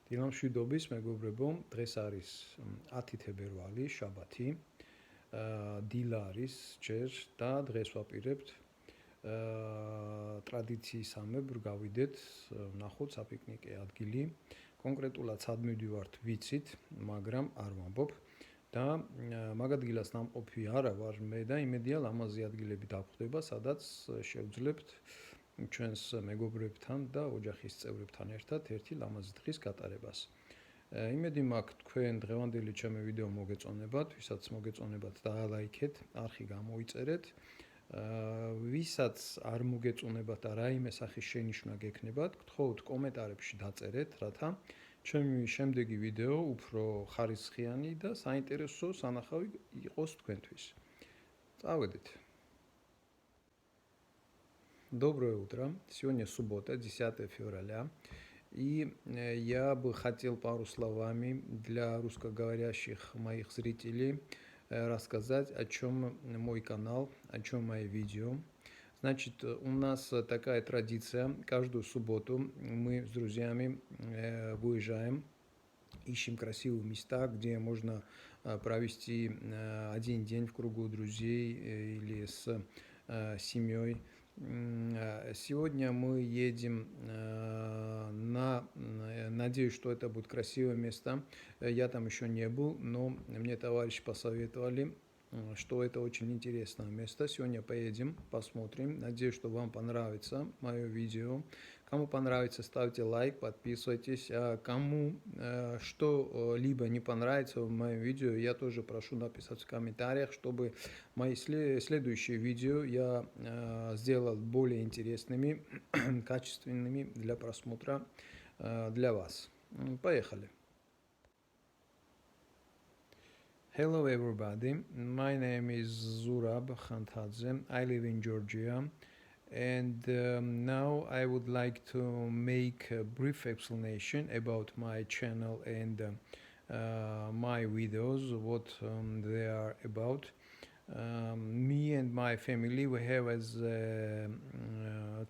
დილამშვიდობის მეგობრებო, დღეს არის 10 თებერვალი, შაბათი. დილა არის ჯერ და დღეს ვაპირებთ ტრადიციისამებრ გავიდეთ, ვნახოთ საპიკნიკე ადგილი. კონკრეტულად სად მივდივართ ვიცით, მაგრამ არ ვამბობ და მაგ ადგილას ნამყოფი არა ვარ მე და იმედია ლამაზი ადგილები დავხვდება, სადაც შევძლებთ ჩვენს მეგობრებთან და ოჯახის წევრებთან ერთად ერთი ლამაზი დღის გატარებას. იმედი მაქვს თქვენ დღევანდელი ჩემი ვიდეო მოგეწონებათ, ვისაც მოგეწონებათ დაალაიქეთ, არხი გამოიწერეთ. ვისაც არ მოგეწონებათ და რაიმე სახის შენიშვნა გექნებათ, გთხოვთ კომენტარებში დაწერეთ, რათა ჩემი შემდეგი ვიდეო უფრო ხარისხიანი და საინტერესო სანახავი იყოს თქვენთვის. Წავედით. Доброе утро. Сегодня суббота, 10 февраля. И я бы хотел пару словами для русскоговорящих моих зрителей рассказать, о чем мой канал, о чем мои видео. Значит, у нас такая традиция. Каждую субботу мы с друзьями выезжаем, ищем красивые места, где можно провести один день в кругу друзей или с семьей. Сегодня мы едем надеюсь, что это будет красивое место. Я там еще не был, но мне товарищи посоветовали, что это очень интересное место. Сегодня поедем, посмотрим. Надеюсь, что вам понравится мое видео. Кому понравится, ставьте лайк, подписывайтесь. А кому что-либо не понравится в моем видео, я тоже прошу написать в комментариях, чтобы мои следующие видео я сделал более интересными, качественными для просмотра для вас. Поехали. Hello everybody, my name is Zurab Khantadze. I live in Georgia. And now I would like to make a brief explanation about my channel and my videos, what they are about. Me and my family, we have as a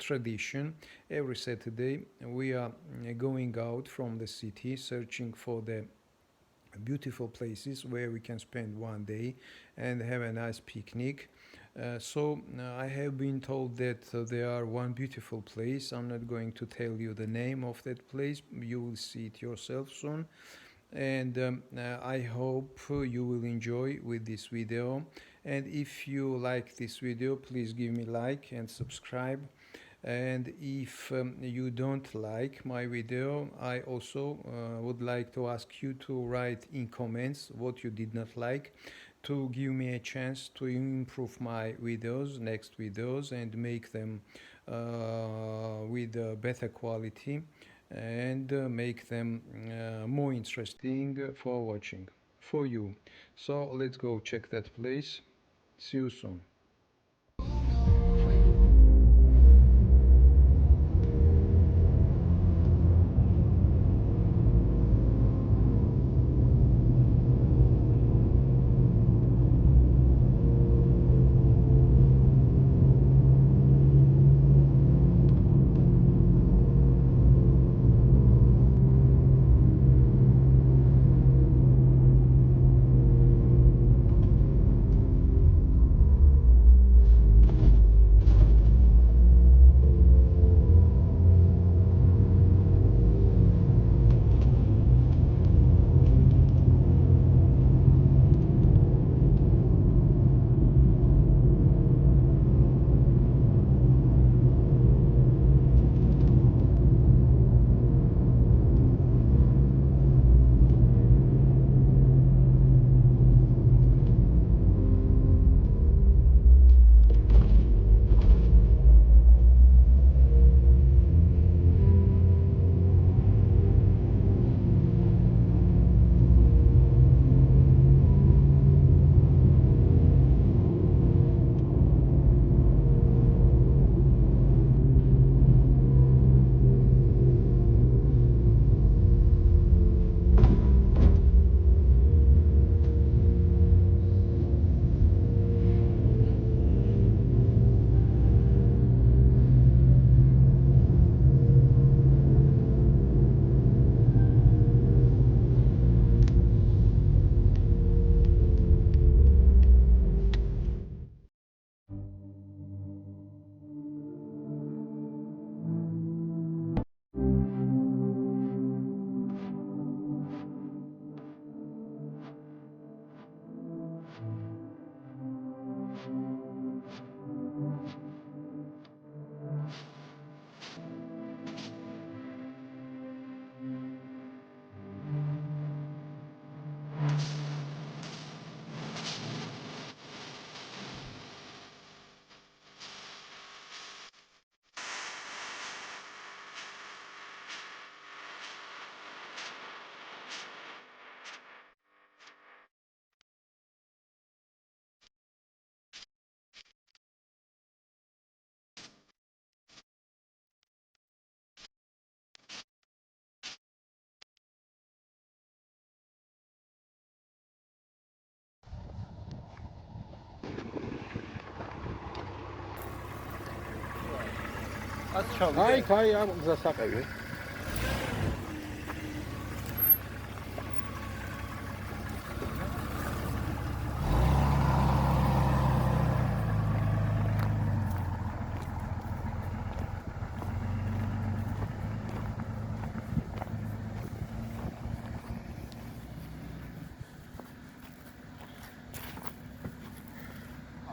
tradition, every Saturday we are going out from the city searching for the beautiful places where we can spend one day and have a nice picnic. So I have been told that there are one beautiful place. I'm not going to tell you the name of that place. You will see it yourself soon. And I hope you will enjoy with this video. And if you like this video, please give me like and subscribe. And if you don't like my video, I also would like to ask you to write in comments what you did not like, to give me a chance to improve my videos, next videos, and make them with better quality and make them more interesting for watching, for you. So let's go check that place. See you soon. აი, ამ გზასაყევი.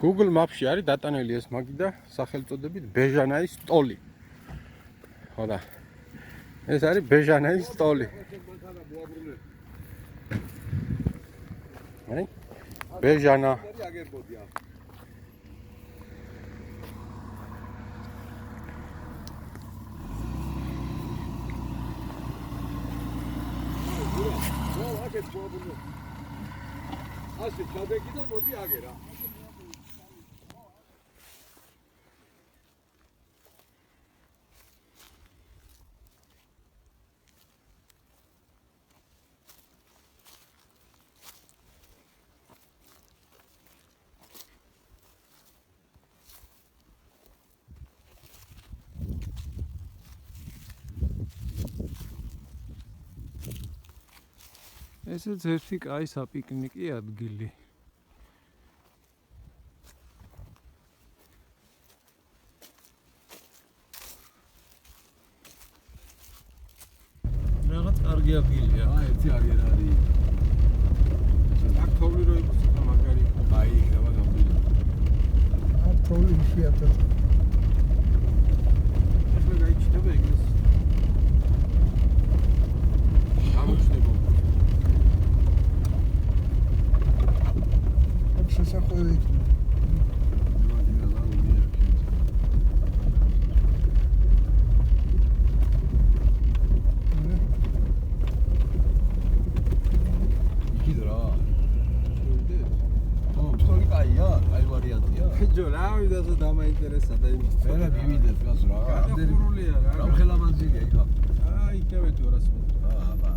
Google Maps-ში არის დატანილი ეს მაგი და სახელწოდებით ბეჟანაის სტოლი. ხო და ეს არის ბეჟანაის სტოლი. აი ბეჟანა. ასე ჩადეკი და მოდი აგერა. ესეც ერთი კაი საპიკნიკი ადგილი. რაღაც კარგი ადგილია. ერთი აგერა არის. აქ თოვლი რო იყოს ხა მაგარი აი იქნება გამბილი. აქ თოვლი იშვიათად. ახლა გაიჩნდება ეგრეს. გამოჩნდება. აქ შესახვევი იქნება. ჯოლავი და დამაინტერესა და იმის. ვერა მივიდეს გას რა. გადახურულია რა. რა ხელამაზია იქა. აი, იქნებ 200 მეტრი. აბა.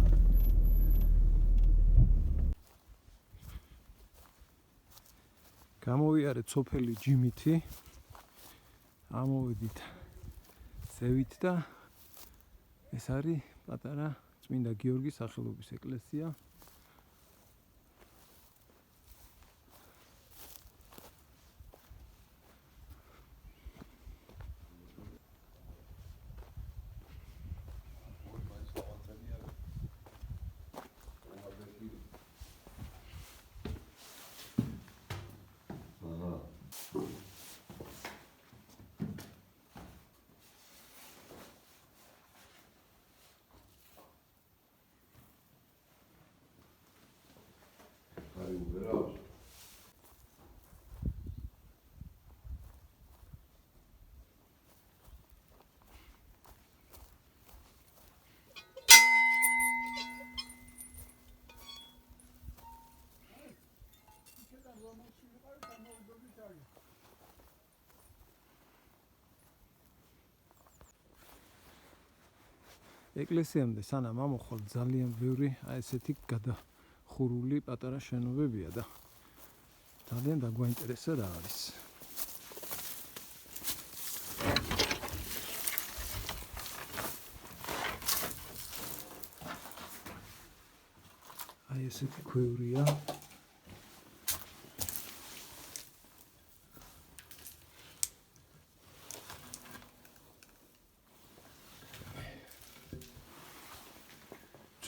გამოვიარეთ სოფელი ჯიმითი. ამოვედით ზევით და ეს არის პატარა წმინდა გიორგის სახელობის ეკლესია. ეკლესიამდე სანამ ამოხვალ ძალიან ბევრი ესეთი გადახურული პატარა შენობებია და ძალიან დაგვაინტერესა რა არის. აი ესეთი ქვევრია.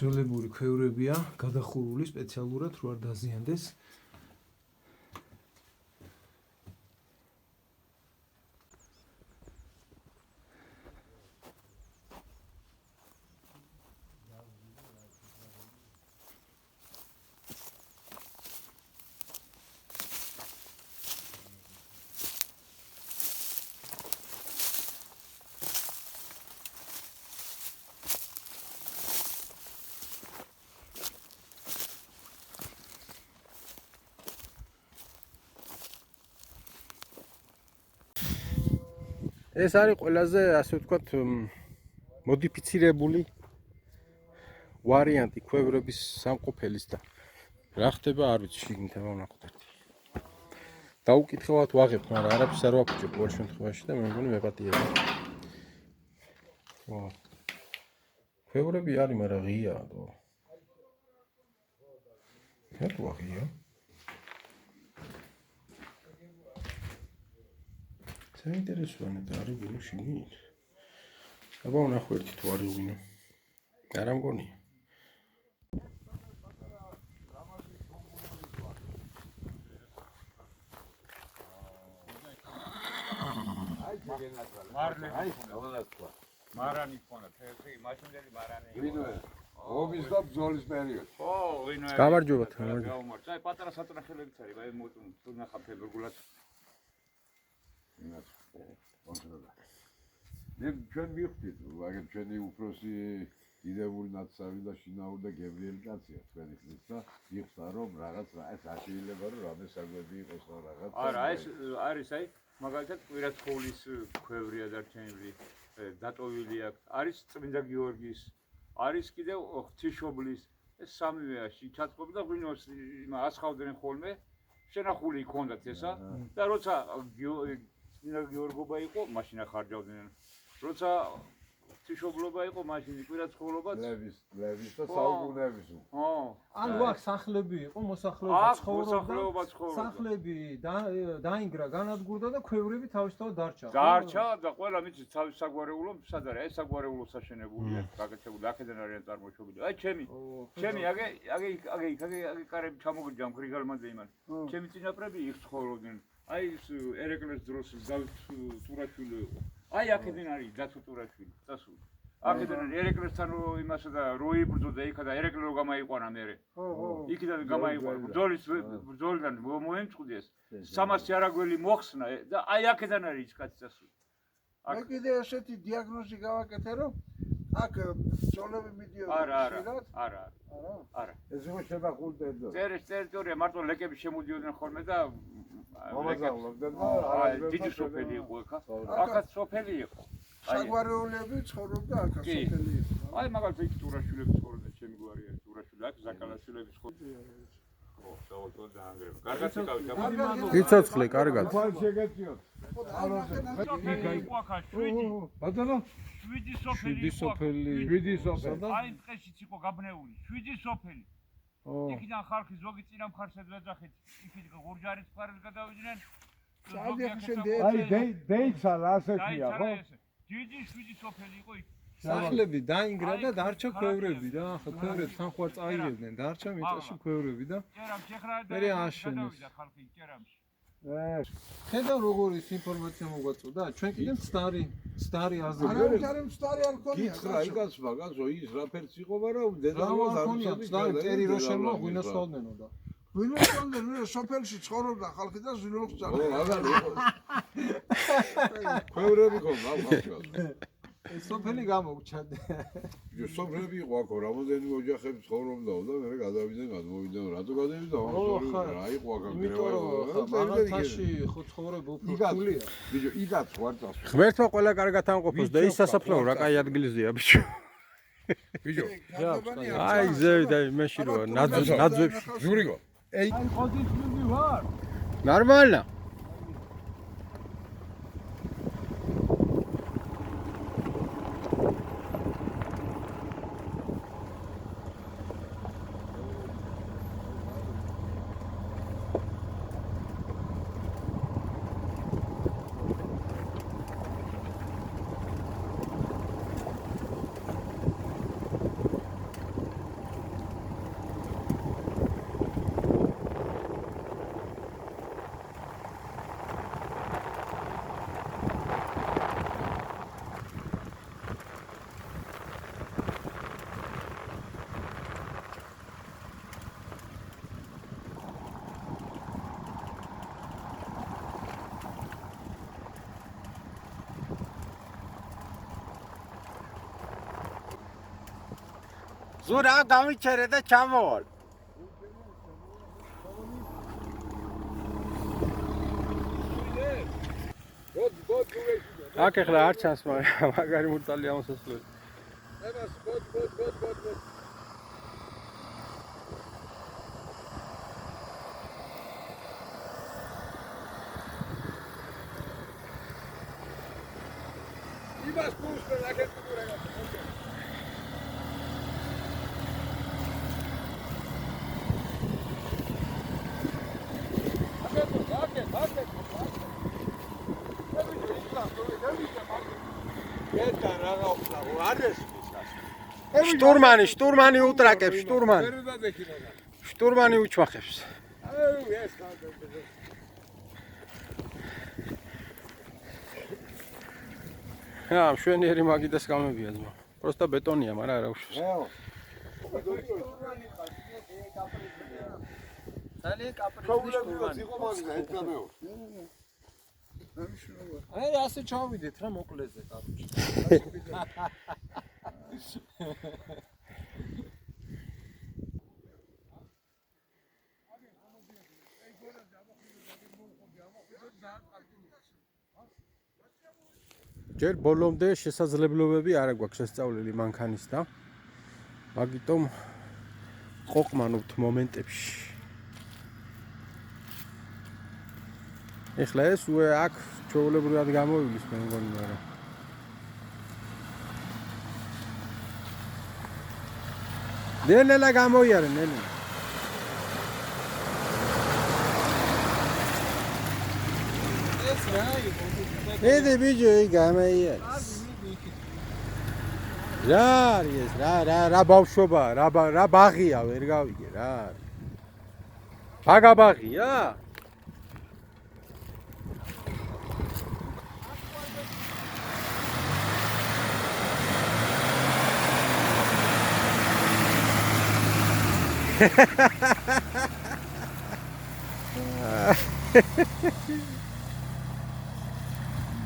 ძველებური ქვევრებია, გადახურული სპეციალურად რო არ დაზიანდეს. ეს არის ყველაზე ასე ვთქვათ მოდიფიცირებული ვარიანტი ქვევრების სამყოფელის და რა ხდება არ ვიცი შიგნით ვნახოთ ერთი. დაუკითხავად ვაღებ, მაგრამ არაფერს არ ვაფუჭებ ყოველ შემთხვევაში და მე მგონი მეპატიება. ხო. ქვევრები არის, მაგრამ ღიაა თო. ხეთვა ღია. საინტერესოა და არის გულში მით. აბა ვნახო ერთი თუ არის ვინო. არა მგონია. მარანი ხონა, ფეხი, მაშინდელი მარანი. ვინოა? ომის და ბრძოლის პერიოდში. ო, ვინოა? გამარჯობათ. გამარჯობა. აი, პატარა სატრახელებიც არის, აი, თუ ნახა ფებრგულად. მე ჩვენ მივხვდით, მაგრამ ჩვენი უფროსი დიდებული ნაცავი და შინაური და გემრიელი კაცია თქვენი ხმის და იხსნა რომ რაღაც ეს აშეილება რომ რამე საგვები იყოს და რაღაც. არა, ეს არის აი, მაგალითად კვირაცხოვლის ქვევრია დარჩენილი, დატოვილი აქვს. არის წმინდა გიორგის, არის კიდევ ღვთისმშობლის, ეს სამივე ჩაწყობი და ღვინოს ასხავდნენ ხოლმე. შენახული იქონდათ ესა და როცა წმინდა გიორგობა იყო, მაშინ ახარჯავდნენ. როცა ღვთისმშობლობა იყო, მაშინ კვირაცხოვლობაც. ლევის და საუკუნეების. ხო. ანუ აქ სახლები იყო, მოსახლეობა ცხოვრობდა. სახლები დაინგრა, განადგურდა და ქვევრები თავისთავად დარჩა. დარჩა და ყველა მიცის თავის საგვარეულო, სად არის? ეს საგვარეულო საშენებულია, გაკეთებული, აქედან არიან წარმოშობილი. აი ჩემი აგე კარები ჩამოგიჯამ გრიგალმანძე იმან. ჩემი წინაპრები იქ ცხოვრობდნენ. აი ეს ერეკლეს დროს დავით ტურაშვილი იყო. აი აქედან არის დათო ტურაშვილი, წასული. აქედან არის ერეკლესთან იმასა და რო იბრძოდა იქა და ერეკლე რო გამაიყვანა მერე. იქიდან გამაიყვანა. ბრძოლიდან მოემწყდეს. 300 არაგველი მოხსნა და აი აქედან არის ის კაცი წასული. მე კიდე ესეთი დიაგნოზი გავაკეთე რომ აქ ბრძოლები მიდიოდა. არა. ეს იყო შებახურდენდო. წერის ტერიტორია მარტო ლეკები შემოდიოდნენ ხოლმე და მომაზავლობდნენ და დიდი სოფელი იყო აქ. აქაც სოფელი იყო. საგვარეულები ცხოვრობდა აქ სოფელი იყო. აი მაგალითად იქ ტურაშვილები ცხოვრობდნენ, ჩემი გვარი არის ტურაშვილი, აქ ზაკალაშვილები ცხოვრობდნენ. ხო, საერთოდ დაანგრევა. კარგად იკავით, იცოცხლე, კარგად. თვალ შეგეციოთ. ბატონო 7 სოფელი იყო. 7 სოფელი. აი დღეშიც იყო გაბნეული 7 სოფელი. იქიდან ხალხი ზოგი წინა მხარსად ვეძახეთ, იქით გურჯარის მხარეს გადავიდნენ. აი დეიცალა ასეთია, ხო? დიდი 7 სოფელი იყო იქ. სახლები დაინგრა და დარჩა ქვევრები რა, ხო ქვევრებს თანხوار წაიღებდნენ, დარჩა მიწაში ქვევრები და მე აშენეს. ხალხი ჭერამში. ხედავ როგორ ის ინფორმაცია მოგვაწოდა, ჩვენ კიდევ ცდარი აზრი. არა მცდარი არ ქონია. გითხრა იგაც მაგაზო ის რა ფერც იყო, მაგრამ დედამალ არ ქონია, ცდარი ტერი რო შემო ღვინოს ხავდნენო და. ღვინოს ხავდნენ, სოფელში ცხოვრობდა ხალხი და ღვინოს ო, მაგარი იყო. ქვევრები ხომ ხალხს. სოფელი გამოგჩადე. სოფლები იყო აქ, რამოდენი ოჯახები ცხოვრობდაო და მე გადმოვიდა, რატო გადავიდა? რა იყო აქ გრევა? მაგალითაში ხო ცხოვრება უფრო რთულია. ბიჭო, იგაც ვარ წას. ღმერთმა ყველა კარგად ამყოფოს და ის სასაფლაო რა კაი ადგილზეა ბიჭო. ბიჭო, აი ზევი და იმაში როა ნაძვებში. ჟურიგო. აი ხოთისმები ვარ. ნორმალა. ზურა გამიჩერე და ჩამოვალ. აქ ახლა არ ჩანს მაგარი მურწალი ამოსასვლელი. იმას პუშტა ლაკეთ კურაგა. შტურმანი უტრაკებს, შტურმანი უჩვახებს. მშვენიერი მაგიდას გამებია ძმა. Просто ბეტონია, მაგრამ არა უშავს. ძალიან კაპრიზი შტურმანი. აი ასე ჩავიდეთ რა მოკლეზე კაროჩი. ჯერ ბოლომდე შესაძლებლობები არ აქვს შესწავლილი მანქანის და მაგიტომ ყოყმანობთ მომენტებში. ეხლა ეს აქ ჩვეულებრივად გამოვივლის მე მგონი, მაგრამ ნელა გამოიარე, ნელა. ეს რა იყო? ედი ბიჭო, გამოიარე. რა არის ეს? რა ბავშვობა, რა ბაღია, ვერ გავიგე რა. ბაგა ბაღია?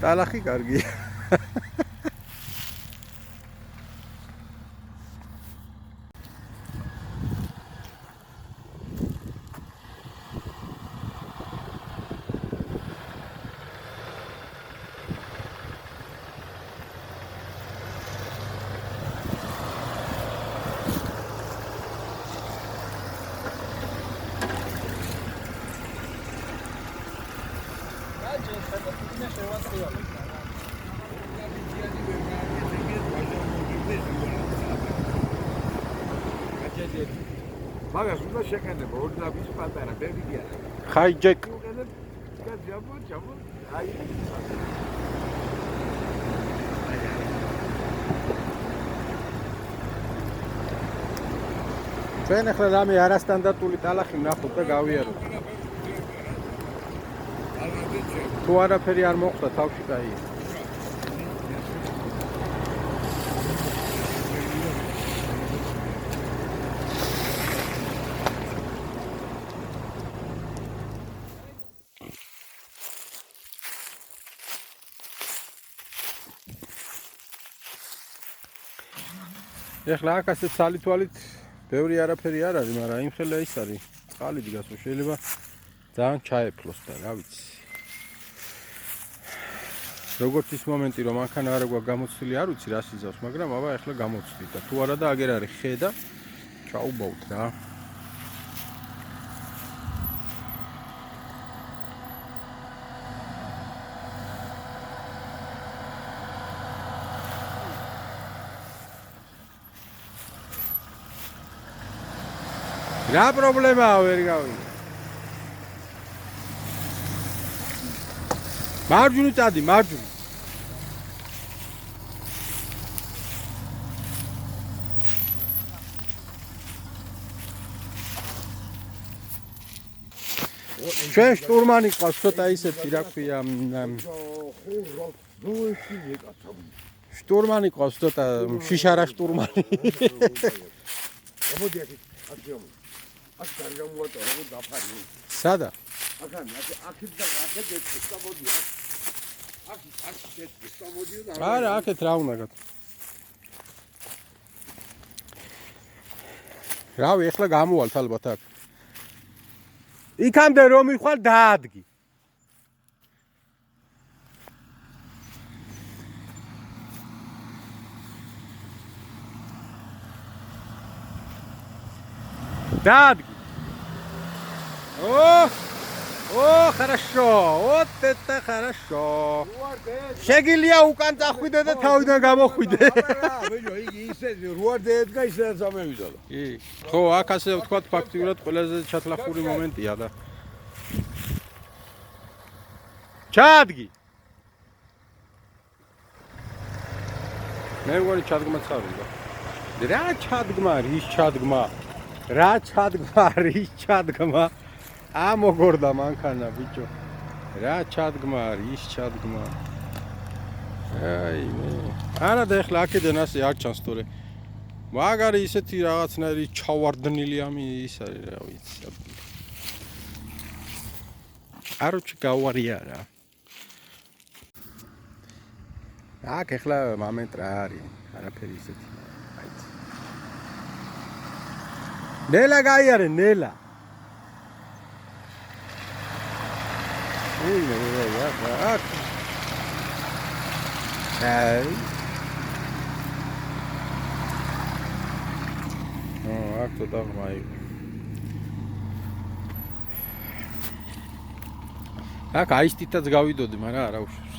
ტალახი კარგია. მაგას უნდა შეკენება ორი დაბის პატარა ბებია. ხაიჯეკ. აი ჩვენ ახლა რამე არასტანდარტული ტალახი ვნახოთ და გავიაროთ. თუ არაფერი არ მოხდა თავში კაია. ეხლა აქ ასე სალითვალით ბევრი არაფერი არ არის, მაგრამ იმ ხელა ის არის, წყალი დგას, შეიძლება ძალიან ჩაეფლოს და რა ვიცი. როგორც ის მომენტი, რომ მანქანა არ აქვს გამოცდილი, არ ვიცი რას იზავს, მაგრამ აბა ეხლა გამოცდით და თუ არა და აგერ არის ხე და ჩაუბავთ რა. რა პრობლემაა ვერ გავიგე. მარჯვნივ წადი, მარჯვნივ. ჩვენ შტურმანი ყავს ცოტა ისეთი, რა ქვია, შტურმანი ყავს ცოტა შიშარა შტურმანი. მოდი აქ აქ აქ გარგამოატარა რომ დაფარი. სადა? აქან აქეთ და აქეთ ეცდა მოდი აქ ეცდა მოდი და არა, აქეთ რა უნდა გათ. რავი, ეხლა გამოვალთ ალბათ აქ. იქამდე რომ მიხვალ დაადგი. Дадги. О, хорошо. Вот это хорошо. Шегилия უკან წახვიდე და თავიდან გამოხვიდე. ბიჭო, იგი ისე რუარ დედგა ისედაც ამევიდოდა. კი. ხო, აქ ასე ვთქვათ, ფაქტიურად ყველაზე ჩათლახური მომენტია და. ჩადგი. მე მგონი ჩადგმაც არ უნდა. რა ჩადგმა, რის ჩადგმა? რა ჩადგმა, რის ჩადგმა? მოგორდა მანქანა ბიჭო. რა ჩადგმა, რის ჩადგმა? აი მე. არა და ეხლა აქედან ასე არ ჩანს თორე. მაგარი ისეთი რაღაცნაირი ჩავარდნილი ის არის რა ვიცი. აროჩი გავარია რა. აქ ეხლა მომენტ რა არის? არაფერი ისეთი. აიცი. ნელა გაიარე, ნელა. უი მე აქ. აი. აქ თუ დაღმაი. აქ აისტითაც გავიდოდი, მაგრამ არა უშვებს.